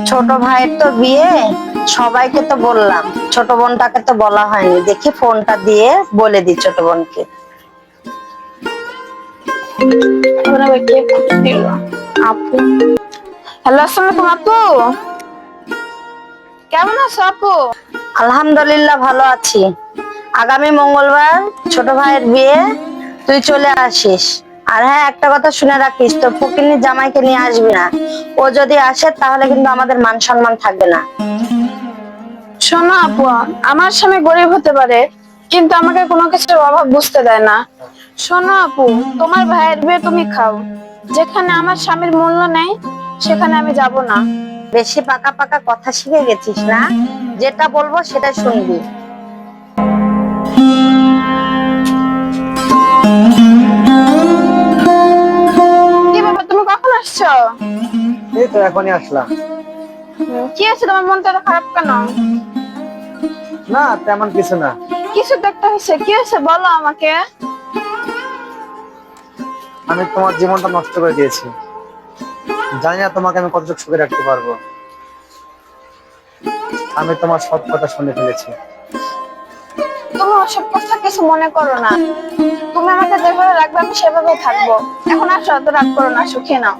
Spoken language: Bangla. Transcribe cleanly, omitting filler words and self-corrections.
ছোট ভাইয়ের তো বিয়ে, সবাইকে তো বললাম, ছোট বোনটাকে তো বলা হয়নি। দেখি ফোনটা দিয়ে বলে দিই ছোট বোনকে। আপু, হ্যালো, আসসালামু আলাইকুম আপু। কেমন আছো আপু? আলহামদুলিল্লাহ ভালো আছি। আগামী মঙ্গলবার ছোট ভাইয়ের বিয়ে, তুই চলে আসিস। আর হ্যাঁ, একটা কথা শুনে রাখিস, তোর ফকিন্নির জামাইকে নিয়ে আসবি না। ও যদি আসে তাহলে কিন্তু আমাদের মান সম্মান থাকবে না। শোনো আপু, আমার স্বামী গরিব হতে পারে, কিন্তু আমাকে কোনো কিছুর অভাব বুঝতে দেয় না। শোনো আপু, তোমার ভাইয়ের বিয়ে তুমি খাও, যেখানে আমার স্বামীর মূল্য নেই সেখানে আমি যাব না। বেশি পাকা পাকা কথা শিখে গেছিস না? যেটা বলবো সেটা শুনবি। কি বাবা, তুমি কখন আসছো? এই তো এখনই আসলাম। কি আছে, তোমার মনটা এত খারাপ কেন? না, তেমন কিছু না। কিছু তো একটা হয়েছে, কি হয়েছে বলো আমাকে। আমি তোমার জীবনটা নষ্ট করে দিয়েছি। জানি না তোমাকে আমি কতটুকু সুখে রাখতে পারবো। আমি তোমার সব কথা শুনে ফেলেছি। তুমি ওসব কথা কিছু মনে করো না, তুমি আমাকে যেভাবে রাখবে আমি সেভাবেই থাকবো। এখন আসো, অত রাগ করো না, সুখে নাও।